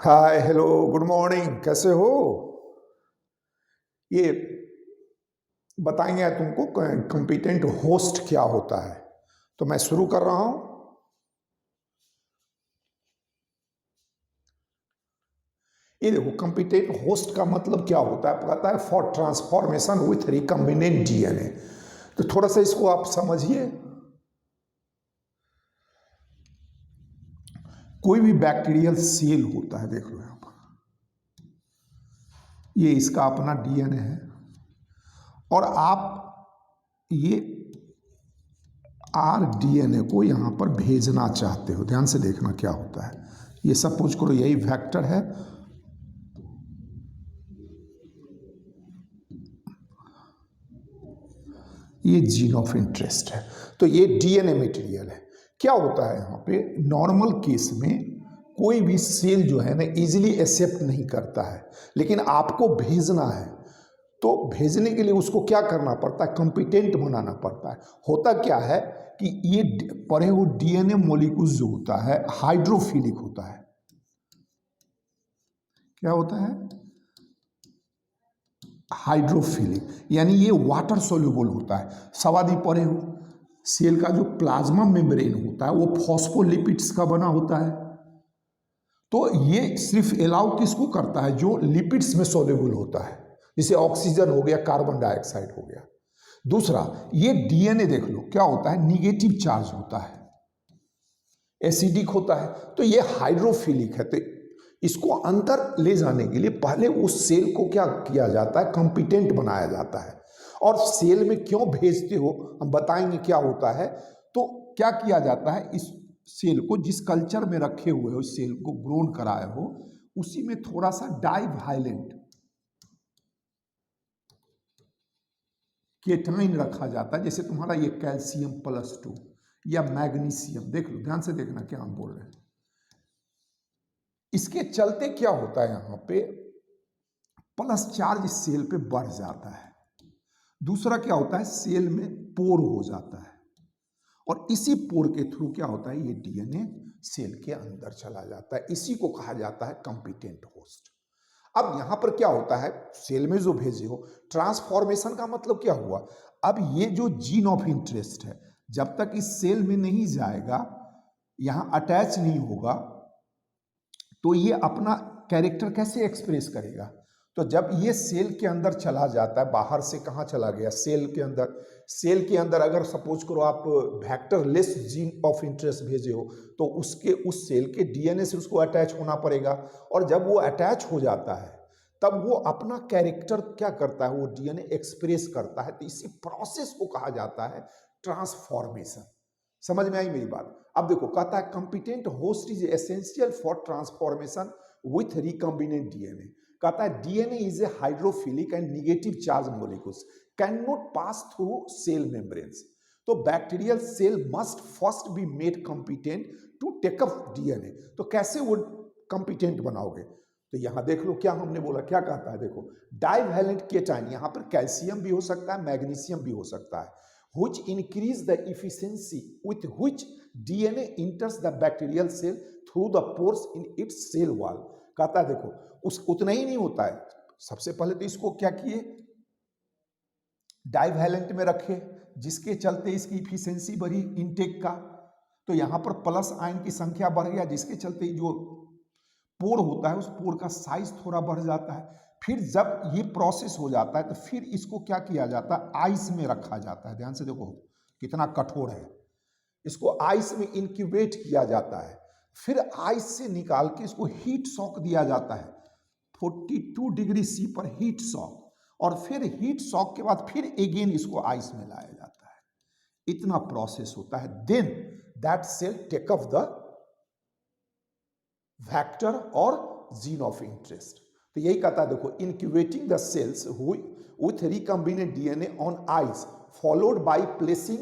Hi hello good morning, कैसे हो? ये बताएंगे तुमको कंपिटेंट होस्ट क्या होता है। तो मैं शुरू कर रहा हूं। ये देखो, कंपिटेंट होस्ट का मतलब क्या होता है, कहता है for transformation with recombinant DNA. तो थोड़ा सा इसको आप समझिए। कोई भी बैक्टीरियल सेल होता है, देख लो यहां पर, ये इसका अपना डीएनए है और आप ये आरडीएनए को यहाँ पर भेजना चाहते हो। ध्यान से देखना क्या होता है। ये सपोज करो यही वेक्टर है, ये जीन ऑफ इंटरेस्ट है, तो ये डीएनए मटेरियल है। क्या होता है यहाँ पे, नॉर्मल केस में कोई भी सेल जो है ना इजीली एक्सेप्ट नहीं करता है, लेकिन आपको भेजना है तो भेजने के लिए उसको क्या करना पड़ता है, कंपिटेंट बनाना पड़ता है। होता क्या है कि ये पढ़े हुए डीएनए मॉलिक्यूल्स जो होता है हाइड्रोफिलिक होता है। क्या होता है? हाइड्रोफिलिक, यानी ये वाटर सोल्यूबल होता है। सवादी पढ़े हो, सेल का जो प्लाज्मा मेम्ब्रेन होता है वो फॉस्फोलिपिड्स का बना होता है। तो ये सिर्फ अलाउ किसको करता है, जो लिपिड्स में सोल्यूबल होता है, जैसे ऑक्सीजन हो गया, कार्बन डाइऑक्साइड हो गया। दूसरा, ये डीएनए देख लो क्या होता है, निगेटिव चार्ज होता है, एसिडिक होता है। तो ये हाइड्रोफिलिक है। तो इसको अंदर ले जाने के लिए पहले उस सेल को क्या किया जाता है, कंपिटेंट बनाया जाता है। और सेल में क्यों भेजते हो हम बताएंगे क्या होता है। तो क्या किया जाता है, इस सेल को जिस कल्चर में रखे हुए हो, इस सेल को ग्रोन कराए हो, उसी में थोड़ा सा डाइवायलेंट केटाइन रखा जाता है। जैसे तुम्हारा ये कैल्शियम+2 या मैग्नीशियम, देख लो ध्यान से देखना क्या हम बोल रहे हैं। इसके चलते क्या होता है, यहां पे प्लस चार्ज इस सेल पे बढ़ जाता है। दूसरा क्या होता है, सेल में पोर हो जाता है और इसी पोर के थ्रू क्या होता है, ये डीएनए सेल के अंदर चला जाता है। इसी को कहा जाता है कंपिटेंट होस्ट। अब यहां पर क्या होता है, सेल में जो भेजे हो, ट्रांसफॉर्मेशन का मतलब क्या हुआ, अब ये जो जीन ऑफ इंटरेस्ट है जब तक इस सेल में नहीं जाएगा, यहां अटैच नहीं होगा, तो ये अपना कैरेक्टर कैसे एक्सप्रेस करेगा। तो जब ये सेल के अंदर चला जाता है, बाहर से कहाँ चला गया, सेल के अंदर। सेल के अंदर अगर सपोज करो आप vector less gene of interest भेजे हो, तो उसके उस सेल के डीएनए से उसको अटैच होना पड़ेगा। और जब वो अटैच हो जाता है तब वो अपना कैरेक्टर क्या करता है, वो डीएनए एक्सप्रेस करता है। तो इसी प्रोसेस को कहा जाता है ट्रांसफॉर्मेशन। समझ में आई मेरी बात? अब देखो, कहता है competent host is essential for transformation with recombinant DNA. कहता है DNA is a hydrophilic and negative charge molecules can not pass through cell membranes. तो bacterial cell must first be made competent to take up DNA. तो कैसे वो competent बनाओगे, तो यहां देख लो क्या हमने बोला, क्या कहता है, देखो डाइवैलेंट केटाइन, यहां पर कैल्शियम भी हो सकता है, मैग्नीशियम भी हो सकता है, which increase the efficiency with which DNA enters the bacterial cell through the pores in its cell wall। कहता है देखो, उस उतना ही नहीं होता है, सबसे पहले तो इसको क्या किए, डाइवैलेंट में रखे, जिसके चलते इसकी इफिशियंसी बढ़ी इनटेक का। तो यहां पर प्लस आयन की संख्या बढ़ गया, जिसके चलते जो पोर होता है उस पोर का साइज थोड़ा बढ़ जाता है। फिर जब ये प्रोसेस हो जाता है तो फिर इसको क्या किया जाता है, आइस में रखा जाता है। ध्यान से देखो कितना कठोर है। इसको आइस में इंक्यूबेट किया जाता है, फिर आइस से निकाल के इसको हीट शॉक दिया जाता है 42 डिग्री सी पर हीट शॉक, और फिर हीट शॉक के बाद फिर अगेन इसको आइस में लाया जाता है। इतना प्रोसेस होता है। Then that cell take up the vector or gene of interest. तो यही कहता है देखो, incubating the cells with recombinant DNA on ice followed by placing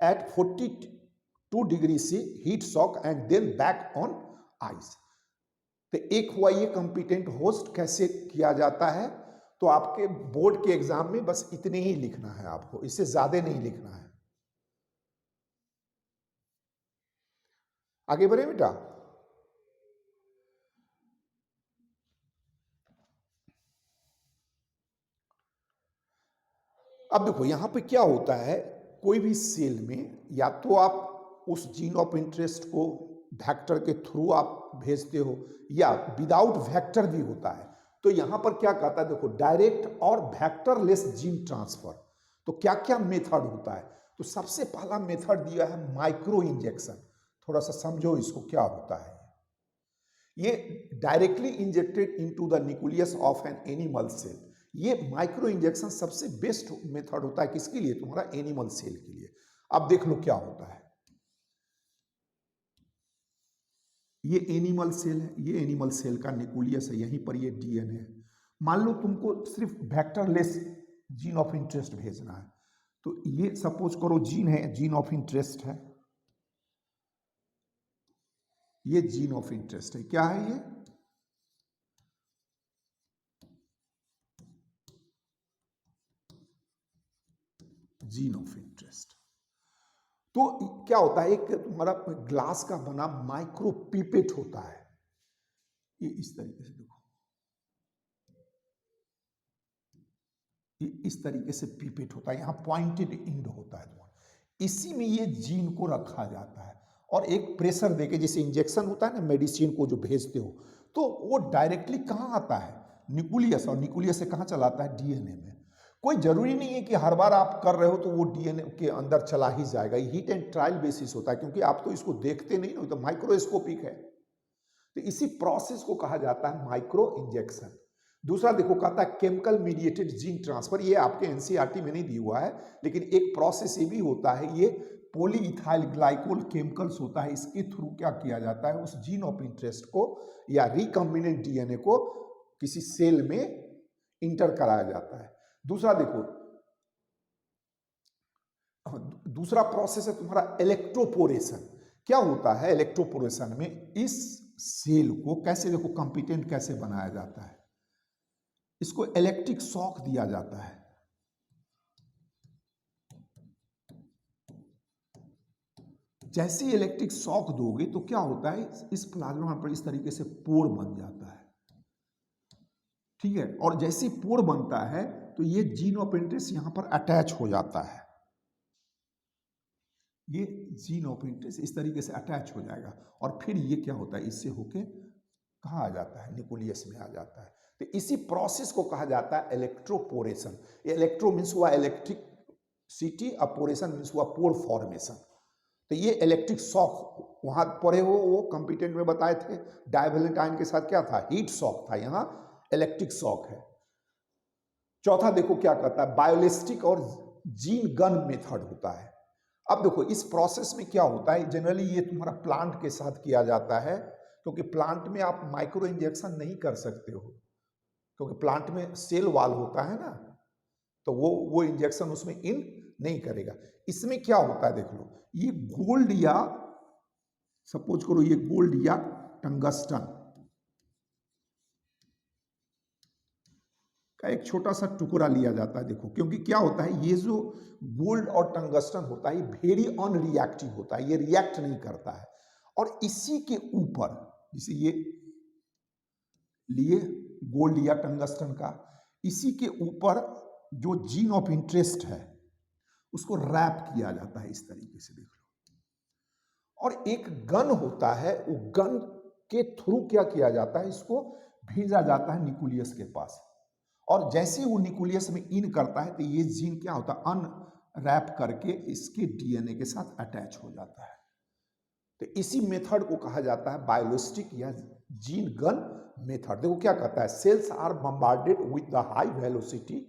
at 42 degree से heat shock and then back on ice. तो एक हुआ ये कंपिटेंट होस्ट कैसे किया जाता है। तो आपके बोर्ड के एग्जाम में बस इतने ही लिखना है आपको, इससे ज्यादा नहीं लिखना है। आगे बढ़े बेटा। अब देखो यहां पे क्या होता है, कोई भी सेल में या तो आप उस जीन ऑफ इंटरेस्ट को वेक्टर के थ्रू आप भेजते हो या विदाउट वेक्टर भी होता है। तो यहां पर क्या कहता है, देखो डायरेक्ट और वेक्टरलेस जीन ट्रांसफर। तो क्या क्या मेथड होता है, तो सबसे पहला मेथड दिया है माइक्रो इंजेक्शन। थोड़ा सा समझो इसको क्या होता है। ये directly injected into the nucleus of an animal cell. ये माइक्रो इंजेक्शन सबसे बेस्ट मेथड होता है किसके लिए, तुम्हारा एनिमल सेल के लिए। अब देख लो क्या होता है, ये एनिमल सेल है, ये एनिमल सेल का न्यूक्लियस है, यहीं पर ये डीएनए है। मान लो तुमको सिर्फ वेक्टरलेस जीन ऑफ इंटरेस्ट भेजना है, तो ये सपोज करो जीन है, जीन ऑफ इंटरेस्ट है, ये जीन ऑफ इंटरेस्ट है। क्या है ये, जीन ऑफ इंटरेस्ट। तो क्या होता है, एक तुम्हारा ग्लास का बना माइक्रो पिपेट होता है, ये इस तरीके से देखो, ये इस तरीके से पिपेट होता है, यहां पॉइंटेड एंड होता है तुम्हारा। इसी में ये जीन को रखा जाता है और एक प्रेशर देके, जैसे इंजेक्शन होता है ना मेडिसिन को जो भेजते हो, तो वो डायरेक्टली कहाँ आता है, न्यूक्लियस, और न्यूक्लियस से कहाँ चलाता है, डीएनए में। कोई जरूरी नहीं है कि हर बार आप कर रहे हो तो वो डीएनए के अंदर चला ही जाएगा, ये हिट एंड ट्रायल बेसिस होता है, क्योंकि आप तो इसको देखते नहीं ना, तो माइक्रोस्कोपिक है। तो इसी प्रोसेस को कहा जाता है माइक्रो इंजेक्शन। दूसरा देखो कहता है केमिकल मीडिएटेड जीन ट्रांसफर, ये आपके एनसीईआरटी में नहीं दिया हुआ है, लेकिन एक प्रोसेस ये भी होता है, ये पॉलीइथाइल ग्लाइकोल केमिकल्स होता है, इसके थ्रू क्या किया जाता है, उस जीन ऑफ इंटरेस्ट को या रिकॉम्बिनेंट डीएनए को किसी सेल में इंटर कराया जाता है। दूसरा देखो, दूसरा प्रोसेस है तुम्हारा इलेक्ट्रोपोरेशन। क्या होता है इलेक्ट्रोपोरेशन में, इस सेल को कैसे देखो कंपिटेंट कैसे बनाया जाता है, इसको इलेक्ट्रिक शॉक दिया जाता है। जैसे इलेक्ट्रिक शॉक दोगे तो क्या होता है, इस प्लाज्मा पर इस तरीके से पोर बन जाता है, ठीक है। और जैसे पोर बनता है तो ये जीन ऑफ इंटरेस्ट यहां पर अटैच हो जाता है, ये जीन ऑफ इंटरेस्ट इस तरीके से अटैच हो जाएगा, और फिर ये क्या होता है, इससे होके कहाँ आ जाता है, न्यूक्लियस में आ जाता है। तो इसी प्रोसेस को कहा जाता है इलेक्ट्रोपोरेशन। ये इलेक्ट्रो मीन्स हुआ इलेक्ट्रिसिटी, और पोरेशन मीन्स हुआ पोर फॉर्मेशन। तो ये इलेक्ट्रिक शॉक वहां पढ़े हो, वो कंपिटेंट में बताए थे, डायवेलेंटाइन के साथ क्या था, हीट शॉक था, यहां इलेक्ट्रिक शॉक है। चौथा देखो क्या कहता है, बायोलिस्टिक और जीन गन मेथड होता है। अब देखो इस प्रोसेस में क्या होता है, जनरली ये तुम्हारा प्लांट के साथ किया जाता है, क्योंकि प्लांट में आप माइक्रो इंजेक्शन नहीं कर सकते हो, क्योंकि प्लांट में सेल वाल होता है ना, तो वो इंजेक्शन उसमें इन नहीं करेगा। इसमें क्या होता है देख लो, ये गोल्ड या सपोज करो ये गोल्ड या टंगस्टन का एक छोटा सा टुकड़ा लिया जाता है। देखो क्योंकि क्या होता है, ये जो गोल्ड और टंगस्टन होता है ये वेरी अनरिएक्टिव होता है, ये रिएक्ट नहीं करता है। और इसी के ऊपर जैसे ये लिए गोल्ड या टंगस्टन का, इसी के ऊपर जो जीन ऑफ इंटरेस्ट है उसको रैप किया जाता है इस तरीके से, देख लो। और एक गन होता है, वो गन के थ्रू क्या किया जाता है, इसको भेजा जाता है न्यूक्लियस के पास, और जैसे वो न्यूक्लियस में इन करता है तो ये जीन क्या होता है, अनरैप करके इसके डीएनए के साथ अटैच हो जाता है। तो इसी मेथड को कहा जाता है बायोलिस्टिक या जीन गन मेथड। देखो क्या कहता है, cells are bombarded with the high velocity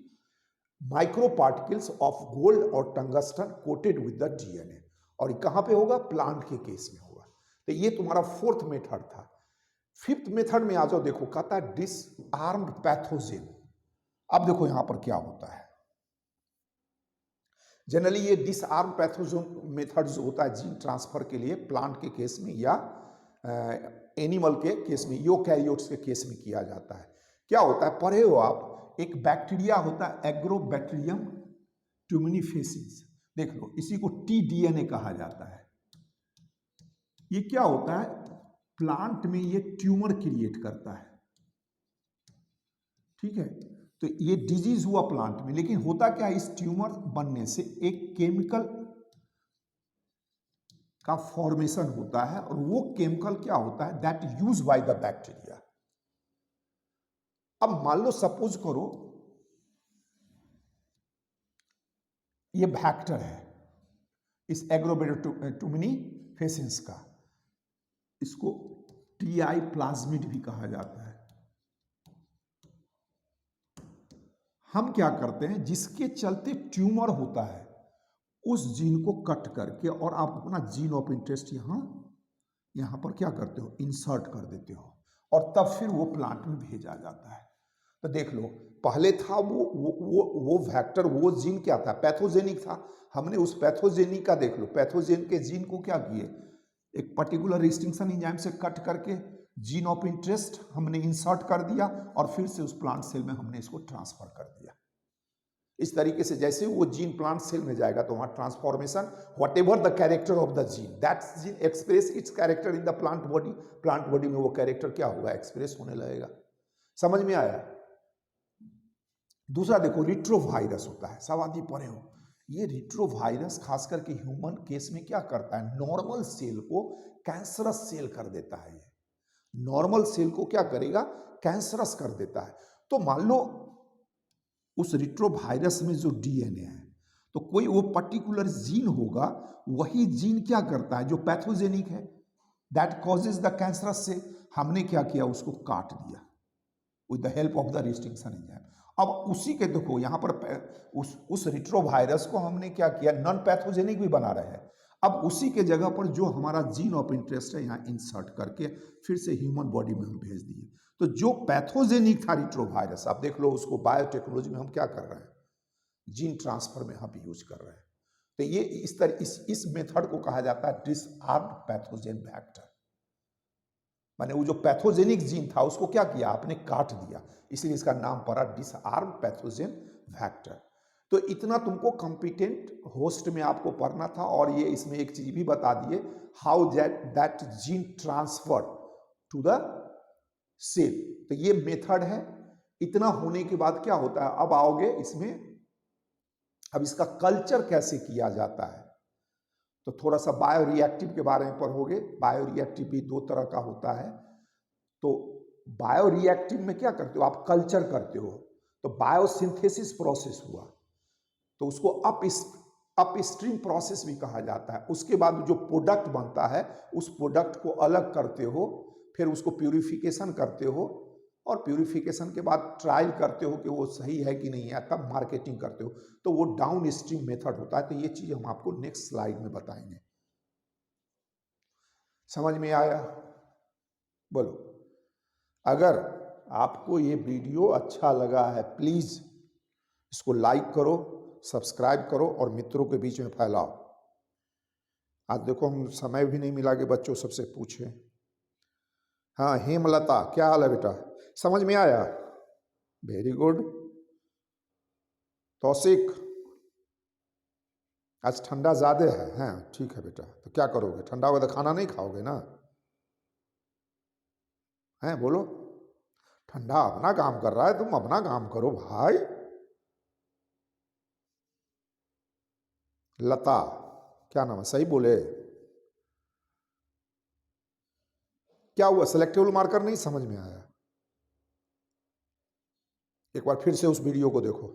micro particles of gold or tungsten coated with the DNA. और ये कहां पे होगा, प्लांट के केस में होगा। तो ये तुम्हारा फोर्थ मेथड था। फिफ्थ मेथड में आ जाओ, देखो कहता है डिसआर्म्ड पैथोजेन। अब देखो यहां पर क्या होता है, जनरली ये डिसआर्म पैथोजेन मेथड जो होता है जीन ट्रांसफर के लिए, प्लांट के केस में या एनिमल के केस में, यूकैरियोट्स के केस में किया जाता है। क्या होता है, पढ़े हो आप, एक बैक्टीरिया होता है एग्रोबैक्टीरियम ट्यूमिनिफेसिस, देख लो इसी को टीडीएनए कहा जाता है। ये क्या होता है, प्लांट में ये ट्यूमर क्रिएट करता है, ठीक है। तो ये डिजीज हुआ प्लांट में, लेकिन होता क्या है, इस ट्यूमर बनने से एक केमिकल का फॉर्मेशन होता है, और वो केमिकल क्या होता है, that use by the bacteria. अब मान लो सपोज करो ये फैक्टर है इस एग्रोबैक्टीरियम फेसिंस का, इसको टीआई प्लाज्मिड भी कहा जाता है। हम क्या करते हैं, जिसके चलते ट्यूमर होता है उस जीन को कट करके और आप अपना जीन ऑफ इंटरेस्ट यहां पर क्या करते हो, इंसर्ट कर देते हो, और तब फिर वो प्लांट में भेजा जाता है। तो देख लो, पहले था वो वेक्टर, वो जीन क्या था, पैथोजेनिक था। हमने उस पैथोजेनिक का देख लो, पैथोजेन के जीन को क्या किए, एक पर्टिकुलर रिस्ट्रिक्शन एंजाइम से कट करके जीन ऑफ इंटरेस्ट हमने इंसर्ट कर दिया, और फिर से उस प्लांट सेल में हमने इसको ट्रांसफर कर दिया। इस तरीके से जैसे वो जीन प्लांट सेल में जाएगा तो वहां transformation, what ever the character of the gene, that gene express it's character in the plant body, plant body में वो कैरेक्टर क्या होगा, एक्सप्रेस होने लगेगा। समझ में आया। दूसरा देखो, रिट्रोवायरस होता है, सब आदमी पढ़े हो, ये रिट्रोवायरस खास करके ह्यूमन केस में क्या करता है, नॉर्मल सेल को कैंसरस सेल कर देता है। ये नॉर्मल सेल को क्या करेगा, कैंसरस कर देता है। तो मान लो उस रिट्रोवायरस में जो डीएनए है, तो कोई वो पर्टिकुलर जीन होगा, वही जीन क्या करता है जो पैथोजेनिक है, that causes the cancerous cell. हमने क्या किया, उसको काट दिया with the help of the restriction enzyme. अब उसी के देखो यहां पर उस रिट्रोवायरस को हमने क्या किया, नॉन पैथोजेनिक भी बना रहे हैं। अब उसी के जगह पर जो हमारा जीन ऑफ इंटरेस्ट है यहाँ इंसर्ट करके फिर से ह्यूमन बॉडी में हम भेज दिए। तो जो पैथोजेनिक था रिट्रोवायरस, आप देख लो उसको बायोटेक्नोलॉजी में हम क्या कर रहे हैं, जीन ट्रांसफर में हम यूज कर रहे हैं। तो ये इस मेथड को कहा जाता है डिसआर्म्ड पैथोजेन वेक्टर। माने वो जो पैथोजेनिक जीन था उसको क्या किया, आपने काट दिया, इसलिए इसका नाम पड़ा डिसआर्म पैथोजेन वेक्टर। तो इतना तुमको कॉम्पिटेंट होस्ट में आपको पढ़ना था। और ये इसमें एक चीज भी बता दिए, how that gene transfer to the cell. तो ये मेथड है। इतना होने के बाद क्या होता है, अब आओगे इसमें, अब इसका कल्चर कैसे किया जाता है, तो थोड़ा सा बायोरिएक्टिव के बारे में पढ़ोगे। बायोरिएक्टिव भी दो तरह का होता है। तो बायोरिएक्टिव में क्या करते हो, आप कल्चर करते हो, तो बायोसिंथेसिस प्रोसेस हुआ, तो उसको अपस्ट्रीम प्रोसेस भी कहा जाता है। उसके बाद जो प्रोडक्ट बनता है उस प्रोडक्ट को अलग करते हो, फिर उसको प्यूरिफिकेशन करते हो, और प्यूरिफिकेशन के बाद ट्रायल करते हो कि वो सही है कि नहीं है, तब मार्केटिंग करते हो। तो वो डाउन स्ट्रीम मेथड होता है। तो ये चीज हम आपको नेक्स्ट स्लाइड में बताएंगे। समझ में आया? बोलो। अगर आपको ये वीडियो अच्छा लगा है, प्लीज इसको लाइक करो, सब्सक्राइब करो और मित्रों के बीच में फैलाओ। आज देखो हम समय भी नहीं मिला कि बच्चों सबसे पूछे। हाँ, हेमलता, क्या हाल है बेटा? समझ में आया? Very good. तौसिक, आज ठंडा ज्यादा है। हाँ ठीक है बेटा, तो क्या करोगे, ठंडा होगा तो खाना नहीं खाओगे ना? हैं बोलो। ठंडा अपना काम कर रहा है, तुम अपना काम करो भाई। लता, क्या नाम है, सही बोले? क्या हुआ, सेलेक्टेबल मार्कर नहीं समझ में आया? एक बार फिर से उस वीडियो को देखो,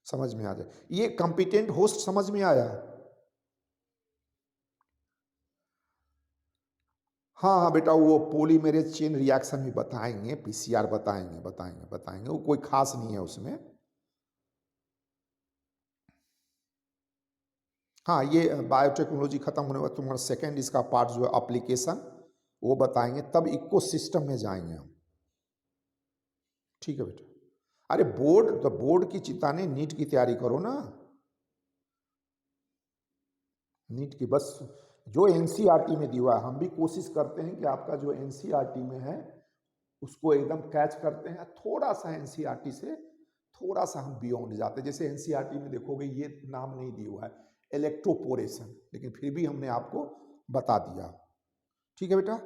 समझ में आ जाए। ये कॉम्पिटेंट होस्ट समझ में आया? हाँ हाँ बेटा, वो पॉलीमेरेज चेन रिएक्शन भी बताएंगे, पीसीआर बताएंगे, वो कोई खास नहीं है उसमें। हाँ, ये बायोटेक्नोलॉजी खत्म होने बाद तुम्हारा सेकंड इसका पार्ट जो है एप्लीकेशन, वो बताएंगे, तब इकोसिस्टम में जाएंगे हम। ठीक है बेटा। अरे बोर्ड, तो बोर्ड की चिंता नहीं, नीट की तैयारी करो ना। नीट की बस जो एनसीईआरटी में दिया है, हम भी कोशिश करते हैं कि आपका जो एनसीईआरटी में है उसको एकदम कैच करते हैं। थोड़ा सा एनसीईआरटी से थोड़ा सा हम बियॉन्ड जाते हैं। जैसे एनसीईआरटी में देखोगे ये नाम नहीं दिया हुआ है, इलेक्ट्रोपोरेशन, लेकिन फिर भी हमने आपको बता दिया। ठीक है बेटा।